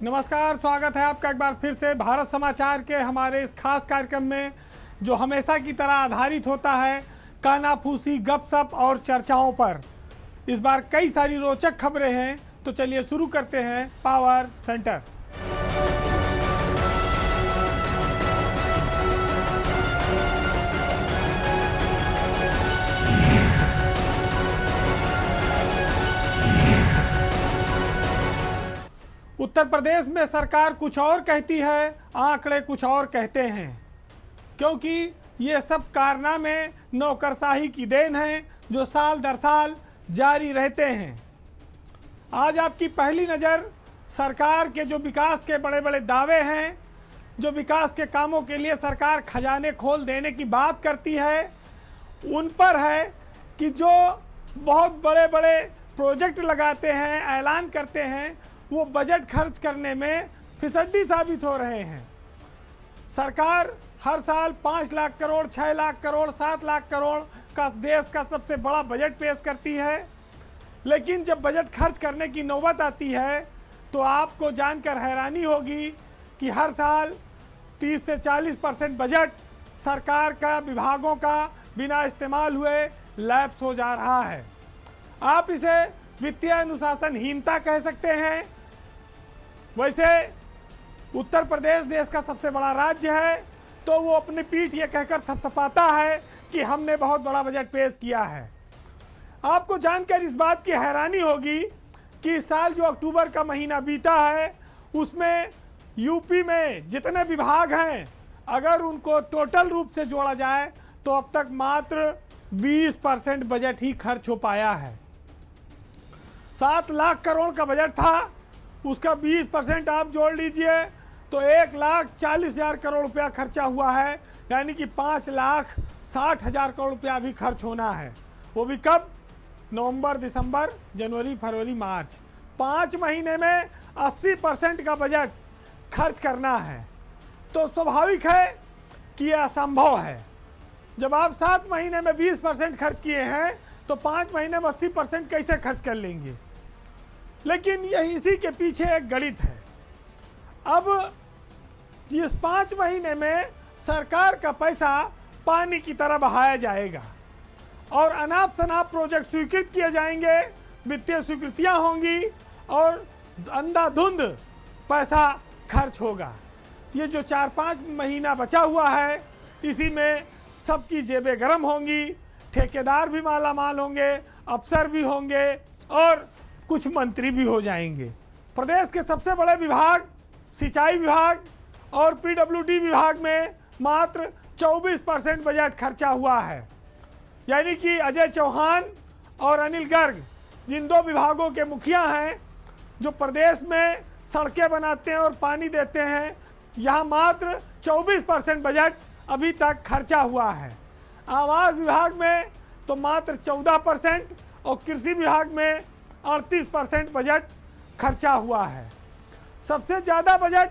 नमस्कार, स्वागत है आपका एक बार फिर से भारत समाचार के हमारे इस खास कार्यक्रम में, जो हमेशा की तरह आधारित होता है कानाफूसी, गपशप और चर्चाओं पर। इस बार कई सारी रोचक खबरें हैं, तो चलिए शुरू करते हैं पावर सेंटर। उत्तर प्रदेश में सरकार कुछ और कहती है, आंकड़े कुछ और कहते हैं, क्योंकि ये सब कारनामे नौकरशाही की देन है जो साल दर साल जारी रहते हैं। आज आपकी पहली नज़र सरकार के जो विकास के बड़े बड़े दावे हैं, जो विकास के कामों के लिए सरकार खजाने खोल देने की बात करती है, उन पर है कि जो बहुत बड़े बड़े प्रोजेक्ट लगाते हैं, ऐलान करते हैं, वो बजट खर्च करने में फिसड्डी साबित हो रहे हैं। सरकार हर साल 5 लाख करोड़, 6 लाख करोड़, 7 लाख करोड़ का देश का सबसे बड़ा बजट पेश करती है, लेकिन जब बजट खर्च करने की नौबत आती है तो आपको जानकर हैरानी होगी कि हर साल 30 से 40% बजट सरकार का, विभागों का बिना इस्तेमाल हुए लैप्स हो जा रहा है। आप इसे वित्तीय अनुशासनहीनता कह सकते हैं। वैसे उत्तर प्रदेश देश का सबसे बड़ा राज्य है, तो वो अपनी पीठ ये कहकर थपथपाता है कि हमने बहुत बड़ा बजट पेश किया है। आपको जानकर इस बात की हैरानी होगी कि इस साल जो अक्टूबर का महीना बीता है, उसमें यूपी में जितने विभाग हैं, अगर उनको टोटल रूप से जोड़ा जाए तो अब तक मात्र 20% बजट ही खर्च हो पाया है। 7 लाख करोड़ का बजट था, उसका 20% आप जोड़ लीजिए तो 1,40,000 करोड़ रुपया खर्चा हुआ है, यानी कि 5,60,000 करोड़ रुपया भी खर्च होना है। वो भी कब? नवंबर, दिसंबर, जनवरी, फरवरी, मार्च, 5 महीने में 80% का बजट खर्च करना है। तो स्वाभाविक है कि यह असंभव है। जब आप 7 महीने में 20% खर्च किए हैं तो 5 महीने में 80% कैसे खर्च कर लेंगे? लेकिन यही इसी के पीछे एक गणित है। अब इस 5 महीने में सरकार का पैसा पानी की तरह बहाया जाएगा और अनाप शनाप प्रोजेक्ट स्वीकृत किए जाएंगे, वित्तीय स्वीकृतियां होंगी और अंधाधुंध पैसा खर्च होगा। ये जो 4-5 महीना बचा हुआ है, इसी में सबकी जेबें गर्म होंगी, ठेकेदार भी मालामाल होंगे, अफसर भी होंगे और कुछ मंत्री भी हो जाएंगे। प्रदेश के सबसे बड़े विभाग सिंचाई विभाग और पीडब्ल्यूडी विभाग में मात्र 24% बजट खर्चा हुआ है, यानी कि अजय चौहान और अनिल गर्ग जिन 2 विभागों के मुखिया हैं, जो प्रदेश में सड़कें बनाते हैं और पानी देते हैं, यहाँ मात्र 24% बजट अभी तक खर्चा हुआ है। आवास विभाग में तो मात्र 14% और कृषि विभाग में 38% बजट खर्चा हुआ है। सबसे ज़्यादा बजट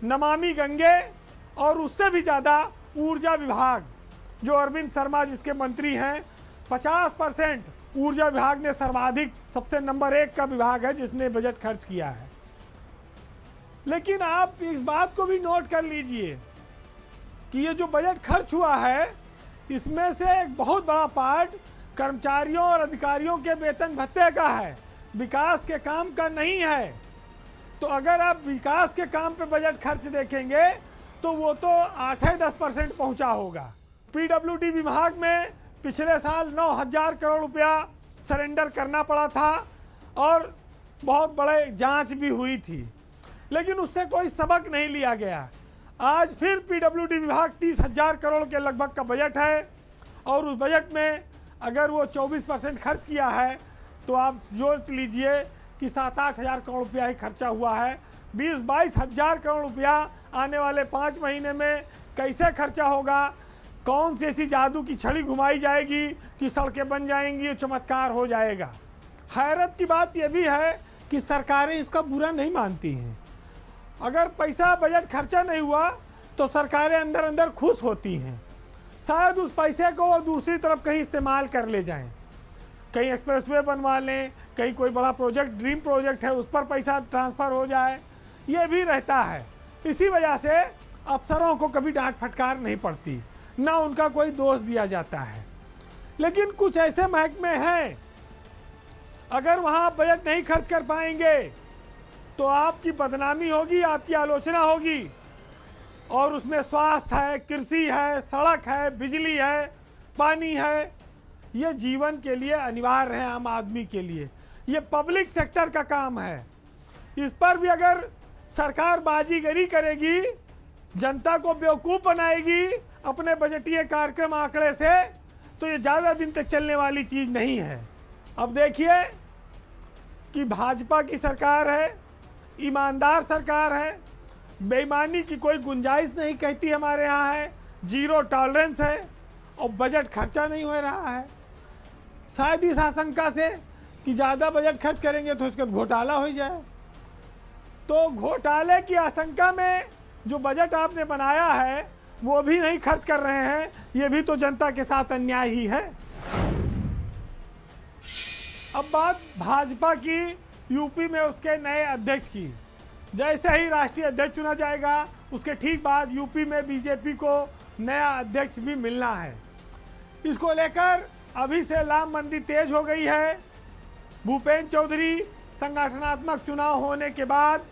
नमामि गंगे और उससे भी ज़्यादा ऊर्जा विभाग, जो अरविंद शर्मा जिसके मंत्री हैं, 50% ऊर्जा विभाग ने सर्वाधिक, सबसे नंबर 1 का विभाग है जिसने बजट खर्च किया है। लेकिन आप इस बात को भी नोट कर लीजिए कि ये जो बजट खर्च हुआ है, इसमें से एक बहुत बड़ा पार्ट कर्मचारियों और अधिकारियों के वेतन भत्ते का है, विकास के काम का नहीं है। तो अगर आप विकास के काम पे बजट खर्च देखेंगे तो वो तो 8-10% पहुंचा होगा। पीडब्ल्यूडी विभाग में पिछले साल 9,000 करोड़ रुपया सरेंडर करना पड़ा था और बहुत बड़े जांच भी हुई थी, लेकिन उससे कोई सबक नहीं लिया गया। आज फिर पीडब्ल्यूडी विभाग 30,000 करोड़ के लगभग का बजट है और उस बजट में अगर वो 24% खर्च किया है तो आप सोच लीजिए कि 7-8 हज़ार करोड़ रुपया ही खर्चा हुआ है। 20-22 हज़ार करोड़ रुपया आने वाले 5 महीने में कैसे खर्चा होगा? कौन सी ऐसी जादू की छड़ी घुमाई जाएगी कि सड़कें बन जाएंगी, चमत्कार हो जाएगा? हैरत की बात यह भी है कि सरकारें इसका बुरा नहीं मानती हैं। अगर पैसा बजट खर्चा नहीं हुआ तो सरकारें अंदर अंदर खुश होती हैं, शायद उस पैसे को वो दूसरी तरफ कहीं इस्तेमाल कर ले जाएं, कहीं एक्सप्रेसवे बनवा लें, कहीं कोई बड़ा प्रोजेक्ट, ड्रीम प्रोजेक्ट है, उस पर पैसा ट्रांसफ़र हो जाए, ये भी रहता है। इसी वजह से अफसरों को कभी डांट फटकार नहीं पड़ती, ना उनका कोई दोष दिया जाता है। लेकिन कुछ ऐसे महकमे हैं, अगर वहाँ बजट नहीं खर्च कर पाएंगे तो आपकी बदनामी होगी, आपकी आलोचना होगी। और उसमें स्वास्थ्य है, कृषि है, सड़क है, बिजली है, पानी है, ये जीवन के लिए अनिवार्य है आम आदमी के लिए। ये पब्लिक सेक्टर का काम है। इस पर भी अगर सरकार बाजीगरी करेगी, जनता को बेवकूफ़ बनाएगी अपने बजटीय कार्यक्रम आंकड़े से, तो ये ज़्यादा दिन तक चलने वाली चीज़ नहीं है। अब देखिए कि भाजपा की सरकार है, ईमानदार सरकार है, बेईमानी की कोई गुंजाइश नहीं कहती हमारे यहाँ है, जीरो टॉलरेंस है, और बजट खर्चा नहीं हो रहा है। शायद इस आशंका से कि ज़्यादा बजट खर्च करेंगे तो इसका घोटाला हो जाए। तो घोटाले की आशंका में जो बजट आपने बनाया है वो भी नहीं खर्च कर रहे हैं, ये भी तो जनता के साथ अन्याय ही है। अब बात भाजपा की यूपी में उसके नए अध्यक्ष की। जैसे ही राष्ट्रीय अध्यक्ष चुना जाएगा उसके ठीक बाद यूपी में बीजेपी को नया अध्यक्ष भी मिलना है। इसको लेकर अभी से लामबंदी तेज हो गई है। भूपेंद्र चौधरी संगठनात्मक चुनाव होने के बाद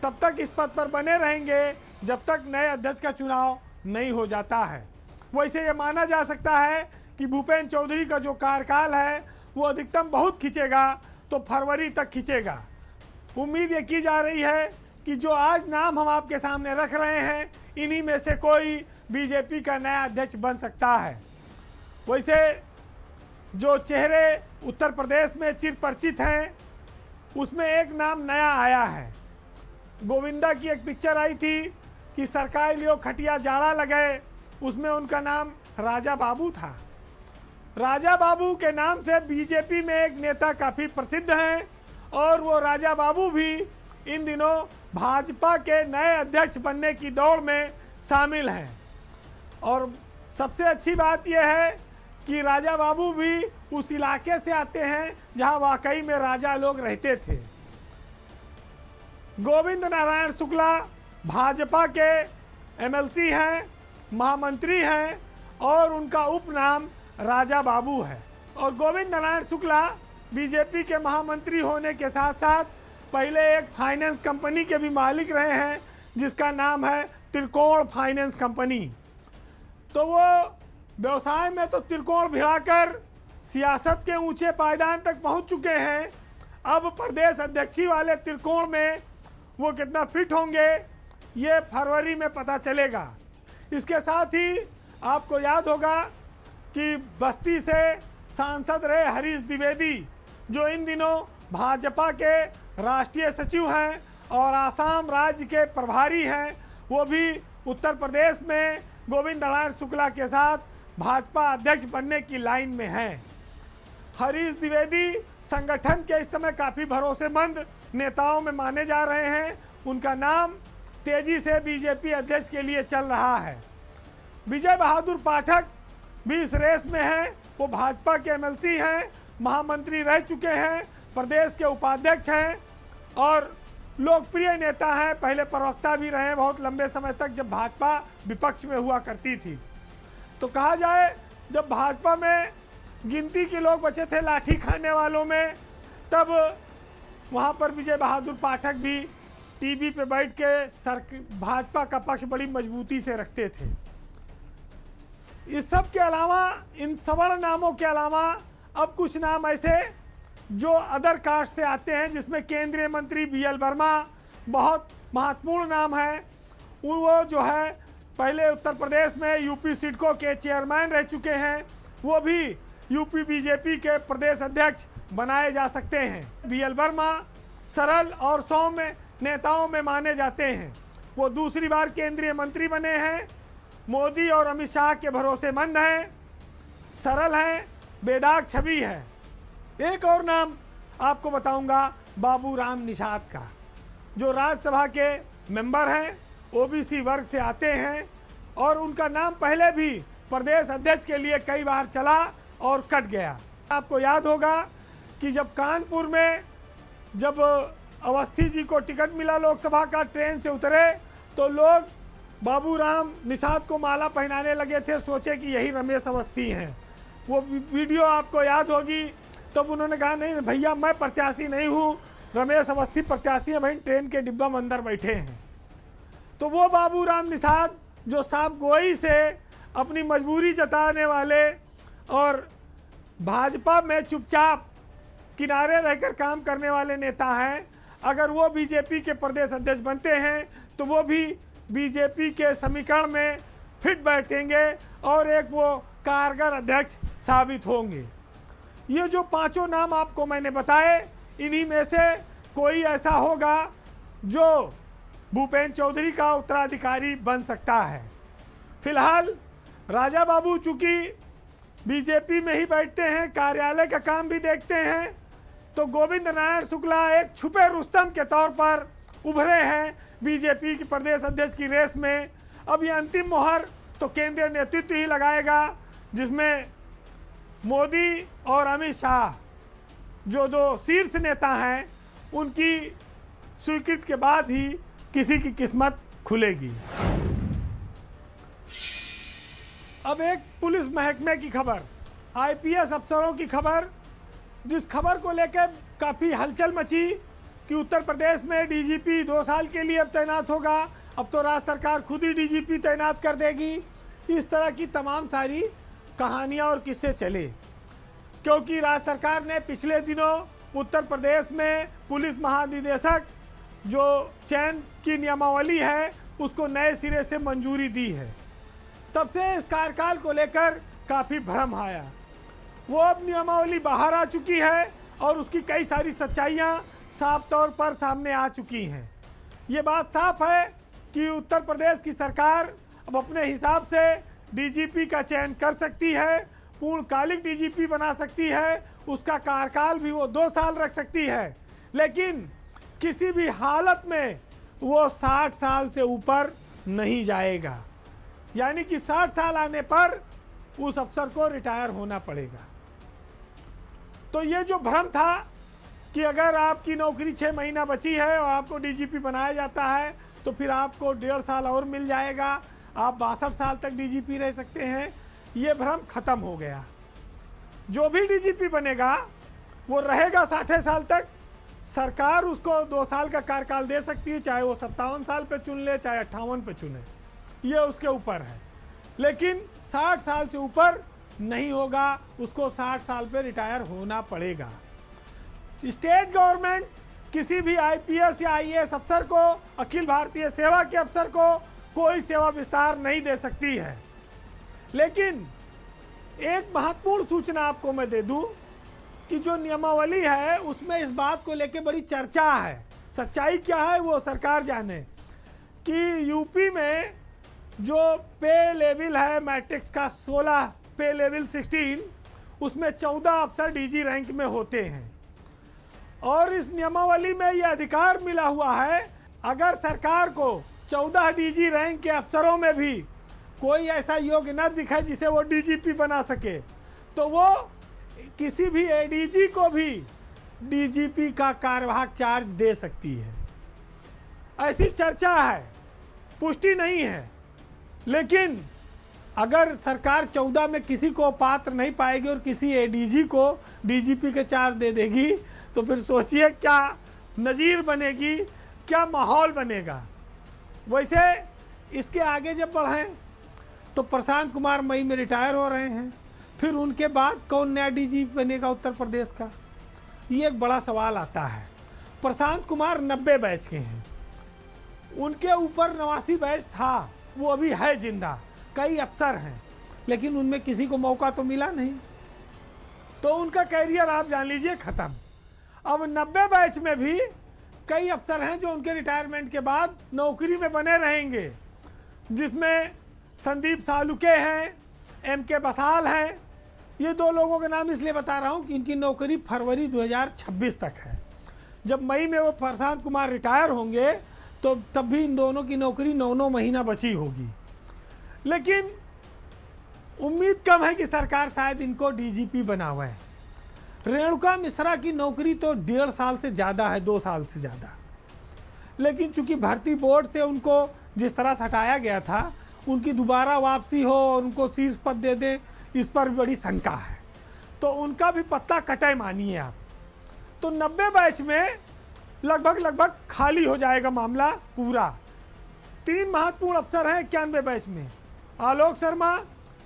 तब तक इस पद पर बने रहेंगे जब तक नए अध्यक्ष का चुनाव नहीं हो जाता है। वैसे ये माना जा सकता है कि भूपेंद्र चौधरी का जो कार्यकाल है वो अधिकतम बहुत खींचेगा तो फरवरी तक खींचेगा। उम्मीद ये की जा रही है कि जो आज नाम हम आपके सामने रख रहे हैं, इन्हीं में से कोई बीजेपी का नया अध्यक्ष बन सकता है। वैसे जो चेहरे उत्तर प्रदेश में चिरपरिचित हैं उसमें एक नाम नया आया है। गोविंदा की एक पिक्चर आई थी कि सरकारी लियो खटिया जाड़ा लगे, उसमें उनका नाम राजा बाबू था। राजा बाबू के नाम से बीजेपी में एक नेता काफ़ी प्रसिद्ध हैं और वो राजा बाबू भी इन दिनों भाजपा के नए अध्यक्ष बनने की दौड़ में शामिल हैं। और सबसे अच्छी बात यह है कि राजा बाबू भी उस इलाके से आते हैं जहां वाकई में राजा लोग रहते थे। गोविंद नारायण शुक्ला भाजपा के एमएलसी हैं, महामंत्री हैं और उनका उपनाम राजा बाबू है। और गोविंद नारायण शुक्ला बीजेपी के महामंत्री होने के साथ साथ पहले एक फाइनेंस कंपनी के भी मालिक रहे हैं जिसका नाम है त्रिकोण फाइनेंस कंपनी। तो वो व्यवसाय में तो त्रिकोण भिड़ाकर सियासत के ऊंचे पायदान तक पहुंच चुके हैं। अब प्रदेश अध्यक्षी वाले त्रिकोण में वो कितना फिट होंगे ये फरवरी में पता चलेगा। इसके साथ ही आपको याद होगा कि बस्ती से सांसद रहे हरीश द्विवेदी, जो इन दिनों भाजपा के राष्ट्रीय सचिव हैं और आसाम राज्य के प्रभारी हैं, वो भी उत्तर प्रदेश में गोविंद नारायण शुक्ला के साथ भाजपा अध्यक्ष बनने की लाइन में हैं। हरीश द्विवेदी संगठन के इस समय काफ़ी भरोसेमंद नेताओं में माने जा रहे हैं। उनका नाम तेजी से बीजेपी अध्यक्ष के लिए चल रहा है। विजय बहादुर पाठक भी इस रेस में हैं। वो भाजपा के एमएलसी हैं, महामंत्री रह चुके हैं, प्रदेश के उपाध्यक्ष हैं और लोकप्रिय नेता हैं। पहले प्रवक्ता भी रहे बहुत लंबे समय तक जब भाजपा विपक्ष में हुआ करती थी। तो कहा जाए जब भाजपा में गिनती के लोग बचे थे लाठी खाने वालों में, तब वहाँ पर विजय बहादुर पाठक भी टीवी पे बैठ के भाजपा का पक्ष बड़ी मजबूती से रखते थे। इस सब के अलावा, इन सवर्ण नामों के अलावा अब कुछ नाम ऐसे जो अदर कास्ट से आते हैं, जिसमें केंद्रीय मंत्री बीएल वर्मा बहुत महत्वपूर्ण नाम है। वो जो है पहले उत्तर प्रदेश में यूपी सिडको के चेयरमैन रह चुके हैं, वो भी यूपी बीजेपी के प्रदेश अध्यक्ष बनाए जा सकते हैं। बीएल वर्मा सरल और सौम्य नेताओं में माने जाते हैं। वो दूसरी बार केंद्रीय मंत्री बने हैं, मोदी और अमित शाह के भरोसेमंद हैं, सरल हैं, बेदाग छवि है। एक और नाम आपको बताऊंगा बाबूराम निषाद का, जो राज्यसभा के मेंबर हैं, ओबीसी वर्ग से आते हैं और उनका नाम पहले भी प्रदेश अध्यक्ष के लिए कई बार चला और कट गया। आपको याद होगा कि जब कानपुर में जब अवस्थी जी को टिकट मिला लोकसभा का, ट्रेन से उतरे तो लोग बाबूराम निषाद को माला पहनाने लगे थे, सोचे कि यही रमेश अवस्थी हैं। वो वीडियो आपको याद होगी। तब उन्होंने कहा नहीं भैया मैं प्रत्याशी नहीं हूँ, रमेश अवस्थी प्रत्याशी हैं, भाई ट्रेन के डिब्बा में अंदर बैठे हैं। तो वो बाबूराम निषाद जो साहब गोई से अपनी मजबूरी जताने वाले और भाजपा में चुपचाप किनारे रहकर काम करने वाले नेता हैं, अगर वो बीजेपी के प्रदेश अध्यक्ष बनते हैं तो वो भी बीजेपी के समीकरण में फिट बैठेंगे और एक वो कारगर अध्यक्ष साबित होंगे। ये जो पांचों नाम आपको मैंने बताए, इन्हीं में से कोई ऐसा होगा जो भूपेंद्र चौधरी का उत्तराधिकारी बन सकता है। फिलहाल राजा बाबू चूंकि बीजेपी में ही बैठते हैं, कार्यालय का काम भी देखते हैं, तो गोविंद नारायण शुक्ला एक छुपे रुस्तम के तौर पर उभरे हैं बीजेपी की प्रदेश अध्यक्ष की रेस में। अब ये अंतिम मोहर तो केंद्रीय नेतृत्व ही लगाएगा, जिसमें मोदी और अमित शाह जो दो शीर्ष नेता हैं, उनकी स्वीकृति के बाद ही किसी की किस्मत खुलेगी। अब एक पुलिस महकमे की खबर, आईपीएस अफसरों की खबर, जिस खबर को लेकर काफ़ी हलचल मची कि उत्तर प्रदेश में डीजीपी 2 साल के लिए अब तैनात होगा, अब तो राज्य सरकार खुद ही डीजीपी तैनात कर देगी। इस तरह की तमाम सारी कहानियां और किस्से चले, क्योंकि राज्य सरकार ने पिछले दिनों उत्तर प्रदेश में पुलिस महानिदेशक जो चयन की नियमावली है उसको नए सिरे से मंजूरी दी है। तब से इस कार्यकाल को लेकर काफ़ी भ्रम आया। वो अब नियमावली बाहर आ चुकी है और उसकी कई सारी सच्चाइयाँ साफ तौर पर सामने आ चुकी हैं। ये बात साफ है कि उत्तर प्रदेश की सरकार अब अपने हिसाब से डीजीपी का चयन कर सकती है, पूर्णकालिक डीजीपी बना सकती है, उसका कार्यकाल भी वो 2 साल रख सकती है, लेकिन किसी भी हालत में वो 60 साल से ऊपर नहीं जाएगा। यानी कि 60 साल आने पर उस अफसर को रिटायर होना पड़ेगा। तो ये जो भ्रम था कि अगर आपकी नौकरी 6 महीना बची है और आपको डीजीपी बनाया जाता है तो फिर आपको 1.5 साल और मिल जाएगा, आप 62 साल तक डीजीपी रह सकते हैं, ये भ्रम खत्म हो गया। जो भी डीजीपी बनेगा वो रहेगा 60 साल तक। सरकार उसको 2 साल का कार्यकाल दे सकती है, चाहे वो 57 साल पे चुन ले, चाहे 58 पे चुने, ये उसके ऊपर है। लेकिन 60 साल से ऊपर नहीं होगा, उसको 60 साल पे रिटायर होना पड़ेगा। स्टेट गवर्नमेंट किसी भी आईपीएस या आईएएस अफसर को, अखिल भारतीय सेवा के अफसर को कोई सेवा विस्तार नहीं दे सकती है। लेकिन एक महत्वपूर्ण सूचना आपको मैं दे दूं कि जो नियमावली है उसमें इस बात को लेकर बड़ी चर्चा है। सच्चाई क्या है वो सरकार जाने कि यूपी में जो पे लेवल है मैट्रिक्स का 16, पे लेवल 16, उसमें 14 अफसर डीजी रैंक में होते हैं। और इस नियमावली में यह अधिकार मिला हुआ है, अगर सरकार को 14 डीजी रैंक के अफसरों में भी कोई ऐसा योग्य न दिखे जिसे वो डीजीपी बना सके, तो वो किसी भी एडीजी को भी डीजीपी का कार्यवाहक चार्ज दे सकती है। ऐसी चर्चा है, पुष्टि नहीं है। लेकिन अगर सरकार 14 में किसी को पात्र नहीं पाएगी और किसी एडीजी को डीजीपी के चार्ज दे देगी, तो फिर सोचिए क्या नज़ीर बनेगी, क्या माहौल बनेगा। वैसे इसके आगे जब बढ़ें तो प्रशांत कुमार मई में रिटायर हो रहे हैं, फिर उनके बाद कौन नया डीजी बनेगा उत्तर प्रदेश का, ये एक बड़ा सवाल आता है। प्रशांत कुमार 90 बैच के हैं, उनके ऊपर 89 बैच था, वो अभी है जिंदा, कई अफसर हैं, लेकिन उनमें किसी को मौका तो मिला नहीं, तो उनका कैरियर आप जान लीजिए ख़त्म। अब 90 बैच में भी कई अफसर हैं जो उनके रिटायरमेंट के बाद नौकरी में बने रहेंगे, जिसमें संदीप सालुके हैं, MK बसाल हैं। ये 2 लोगों के नाम इसलिए बता रहा हूँ कि इनकी नौकरी फरवरी 2026 तक है। जब मई में वो प्रशांत कुमार रिटायर होंगे तो तब भी इन दोनों की नौकरी 9-9 महीना बची होगी। लेकिन उम्मीद कम है कि सरकार शायद इनको डीजीपी बनावे। रेणुका मिश्रा की नौकरी तो 1.5 साल से ज़्यादा है, 2 साल से ज़्यादा, लेकिन चूंकि भर्ती बोर्ड से उनको जिस तरह से हटाया गया था, उनकी दोबारा वापसी हो और उनको शीर्ष पद दे दें, इस पर भी बड़ी शंका है। तो उनका भी पत्ता कटाई मानिए आप। तो 90 बैच में लगभग खाली हो जाएगा मामला पूरा। 3 महत्वपूर्ण अफसर हैं 91 बैच में, आलोक शर्मा,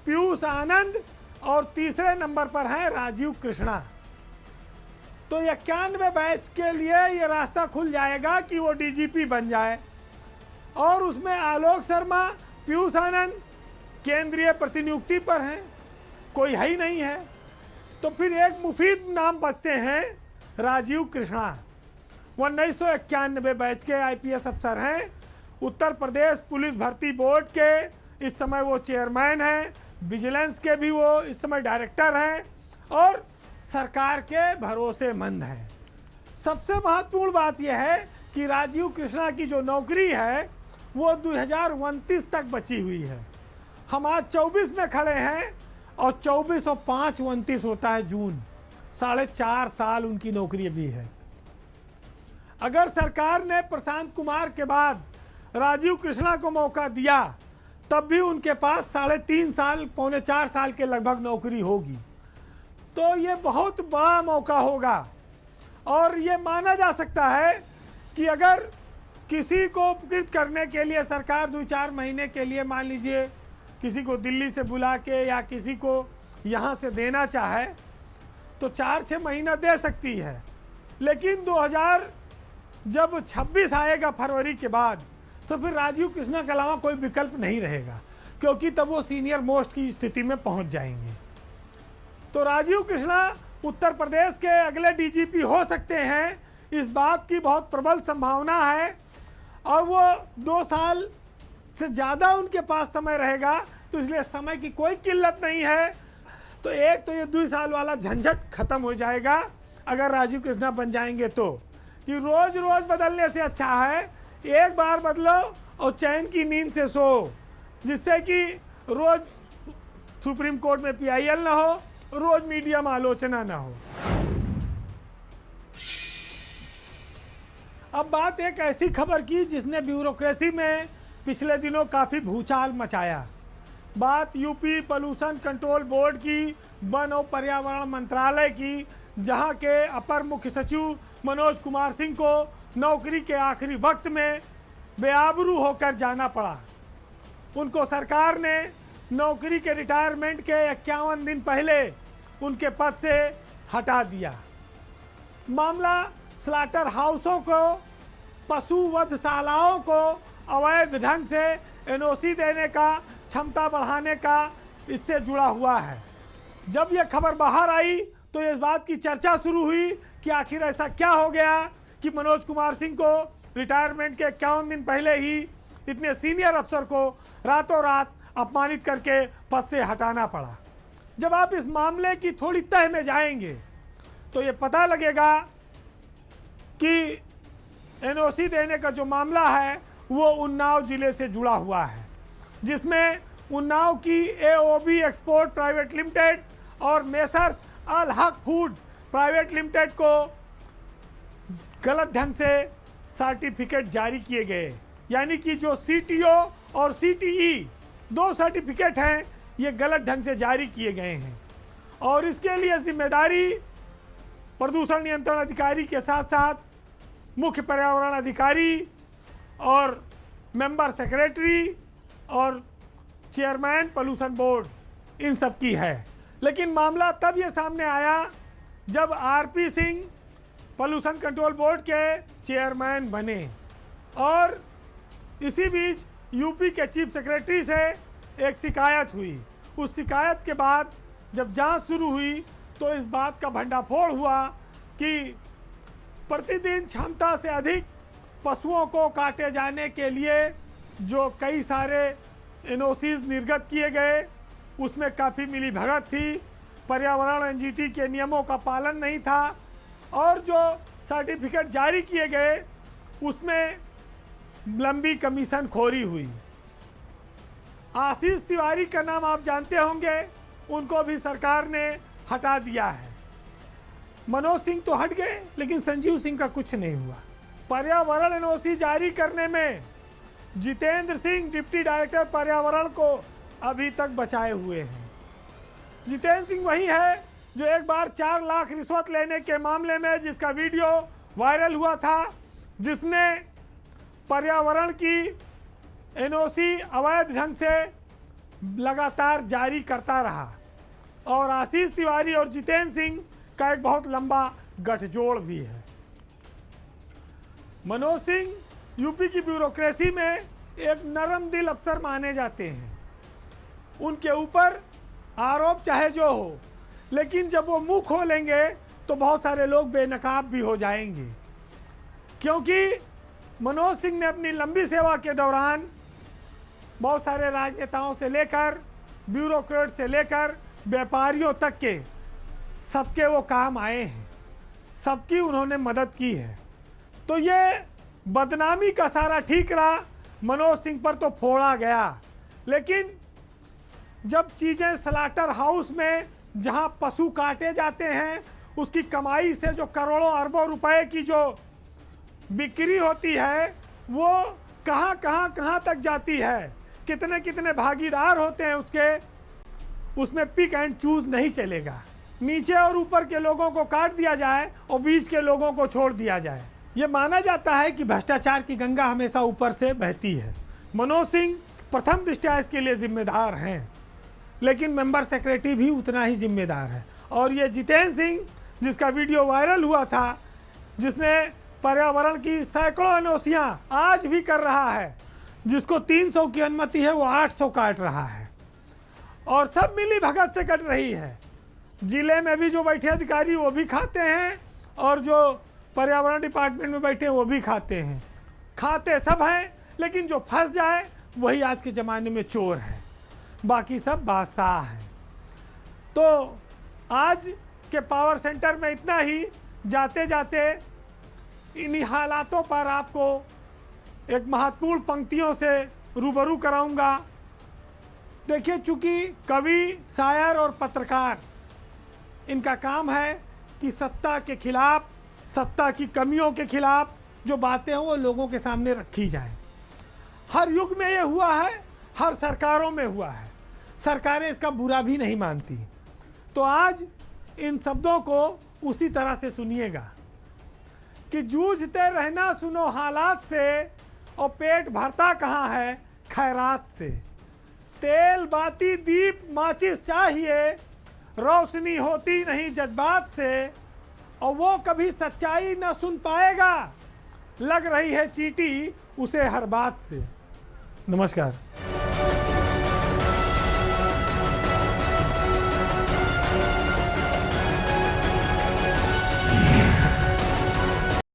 पीयूष आनंद और तीसरे नंबर पर हैं राजीव कृष्णा। तो 91 बैच के लिए ये रास्ता खुल जाएगा कि वो डीजीपी बन जाए, और उसमें आलोक शर्मा, पीयूष आनंद केंद्रीय प्रतिनियुक्ति पर हैं, कोई है ही नहीं है। तो फिर एक मुफीद नाम बचते हैं राजीव कृष्णा। 1991 बैच के आईपीएस अफसर हैं, उत्तर प्रदेश पुलिस भर्ती बोर्ड के इस समय वो चेयरमैन हैं, विजिलेंस के भी वो इस समय डायरेक्टर हैं और सरकार के भरोसेमंद हैं। सबसे महत्वपूर्ण बात यह है कि राजीव कृष्णा की जो नौकरी है वो 2029 तक बची हुई है। हम आज 24 में खड़े हैं और 24 और 5 29 होता है जून, 4.5 साल उनकी नौकरी भी है। अगर सरकार ने प्रशांत कुमार के बाद राजीव कृष्णा को मौका दिया तब भी उनके पास 3.5 साल, 3.25 साल के लगभग नौकरी होगी। तो ये बहुत बड़ा मौका होगा और ये माना जा सकता है कि अगर किसी को उपकृत करने के लिए सरकार 2-4 महीने के लिए, मान लीजिए किसी को दिल्ली से बुला के या किसी को यहाँ से देना चाहे तो 4-6 महीना दे सकती है, लेकिन 2026 आएगा फरवरी के बाद, तो फिर राजीव कृष्णा के अलावा कोई विकल्प नहीं रहेगा, क्योंकि तब वो सीनियर मोस्ट की स्थिति में पहुंच जाएंगे। तो राजीव कृष्णा उत्तर प्रदेश के अगले डीजीपी हो सकते हैं, इस बात की बहुत प्रबल संभावना है। और वो 2 साल से ज़्यादा उनके पास समय रहेगा, तो इसलिए समय की कोई किल्लत नहीं है। तो एक तो ये 2 साल वाला झंझट खत्म हो जाएगा अगर राजीव कृष्णा बन जाएंगे तो, कि रोज़ रोज़ बदलने से अच्छा है एक बार बदलो और चैन की नींद से सो, जिससे कि रोज़ सुप्रीम कोर्ट में PIL ना हो, रोज़ मीडिया में आलोचना ना हो। अब बात एक ऐसी खबर की जिसने ब्यूरोक्रेसी में पिछले दिनों काफ़ी भूचाल मचाया। बात यूपी पोल्यूशन कंट्रोल बोर्ड की, वन और पर्यावरण मंत्रालय की, जहां के अपर मुख्य सचिव मनोज कुमार सिंह को नौकरी के आखिरी वक्त में बेआबरू होकर जाना पड़ा। उनको सरकार ने नौकरी के रिटायरमेंट के 51 दिन पहले उनके पद से हटा दिया। मामला स्लाटर हाउसों को, पशु वधशालाओं को अवैध ढंग से NOC देने का, क्षमता बढ़ाने का, इससे जुड़ा हुआ है। जब यह खबर बाहर आई तो इस बात की चर्चा शुरू हुई कि आखिर ऐसा क्या हो गया कि मनोज कुमार सिंह को रिटायरमेंट के 51 दिन पहले ही इतने सीनियर अफसर को रातों रात अपमानित करके पद से हटाना पड़ा। जब आप इस मामले की थोड़ी तह में जाएंगे तो ये पता लगेगा कि NOC देने का जो मामला है वो उन्नाव जिले से जुड़ा हुआ है, जिसमें उन्नाव की AOB एक्सपोर्ट प्राइवेट लिमिटेड और मेसर्स अल हक फूड प्राइवेट लिमिटेड को गलत ढंग से सर्टिफिकेट जारी किए गए। यानी कि जो CTO और CTE 2 सर्टिफिकेट हैं, ये गलत ढंग से जारी किए गए हैं और इसके लिए जिम्मेदारी प्रदूषण नियंत्रण अधिकारी के साथ साथ मुख्य पर्यावरण अधिकारी और मेंबर सेक्रेटरी और चेयरमैन पोल्यूशन बोर्ड, इन सब की है। लेकिन मामला तब ये सामने आया जब RP Singh pollution control board के चेयरमैन बने और इसी बीच यूपी के चीफ सेक्रेटरी से एक शिकायत हुई। उस शिकायत के बाद जब जांच शुरू हुई तो इस बात का भंडाफोड़ हुआ कि प्रतिदिन क्षमता से अधिक पशुओं को काटे जाने के लिए जो कई सारे NOCs निर्गत किए गए, उसमें काफ़ी मिलीभगत थी, पर्यावरण NGT के नियमों का पालन नहीं था और जो सर्टिफिकेट जारी किए गए उसमें लंबी कमीशन खोरी हुई। आशीष तिवारी का नाम आप जानते होंगे, उनको भी सरकार ने हटा दिया है। मनोज सिंह तो हट गए, लेकिन संजीव सिंह का कुछ नहीं हुआ। पर्यावरण एनओसी जारी करने में जितेंद्र सिंह डिप्टी डायरेक्टर पर्यावरण को अभी तक बचाए हुए हैं। जितेंद्र सिंह वही है जो एक बार 4 लाख रिश्वत लेने के मामले में जिसका वीडियो वायरल हुआ था, जिसने पर्यावरण की एनओसी अवैध ढंग से लगातार जारी करता रहा। और आशीष तिवारी और जितेंद्र सिंह का एक बहुत लंबा गठजोड़ भी है। मनोज सिंह यूपी की ब्यूरोक्रेसी में एक नरम दिल अफसर माने जाते हैं। उनके ऊपर आरोप चाहे जो हो, लेकिन जब वो मुंह खोलेंगे तो बहुत सारे लोग बेनकाब भी हो जाएंगे, क्योंकि मनोज सिंह ने अपनी लंबी सेवा के दौरान बहुत सारे राजनेताओं से लेकर ब्यूरोक्रेट से लेकर व्यापारियों तक के सबके वो काम आए हैं, सबकी उन्होंने मदद की है। तो ये बदनामी का सारा ठीकरा मनोज सिंह पर तो फोड़ा गया, लेकिन जब चीज़ें स्लाटर हाउस में जहां पशु काटे जाते हैं उसकी कमाई से जो करोड़ों अरबों रुपए की जो बिक्री होती है वो कहां तक जाती है, कितने कितने भागीदार होते हैं उसमें पिक एंड चूज नहीं चलेगा। नीचे और ऊपर के लोगों को काट दिया जाए और बीच के लोगों को छोड़ दिया जाए। ये माना जाता है कि भ्रष्टाचार की गंगा हमेशा ऊपर से बहती है। मनोज सिंह प्रथम दृष्टया इसके लिए जिम्मेदार हैं, लेकिन मेंबर सेक्रेटरी भी उतना ही जिम्मेदार है। और ये जितेंद्र सिंह जिसका वीडियो वायरल हुआ था, जिसने पर्यावरण की सैकड़ों एनओसियां आज भी कर रहा है, जिसको 300 की अनुमति है वो 800 काट रहा है, और सब मिली भगत से कट रही है। जिले में भी जो बैठे अधिकारी वो भी खाते हैं, और जो पर्यावरण डिपार्टमेंट में बैठे वो भी खाते हैं। खाते सब हैं, लेकिन जो फंस जाए वही आज के ज़माने में चोर है, बाकी सब बादशाह है। तो आज के पावर सेंटर में इतना ही। जाते जाते इन्हीं हालातों पर आपको एक महत्वपूर्ण पंक्तियों से रूबरू कराऊंगा। देखिए, चूंकि कवि, शायर और पत्रकार, इनका काम है कि सत्ता के खिलाफ, सत्ता की कमियों के खिलाफ जो बातें हैं वो लोगों के सामने रखी जाएं। हर युग में ये हुआ है, हर सरकारों में हुआ है, सरकारें इसका बुरा भी नहीं मानती। तो आज इन शब्दों को उसी तरह से सुनिएगा कि जूझते रहना सुनो हालात से, और पेट भरता कहाँ है खैरात से। तेल बाती दीप माचिस चाहिए, रोशनी होती नहीं जज्बात से, और वो कभी सच्चाई न सुन पाएगा, लग रही है चींटी उसे हर बात से। नमस्कार।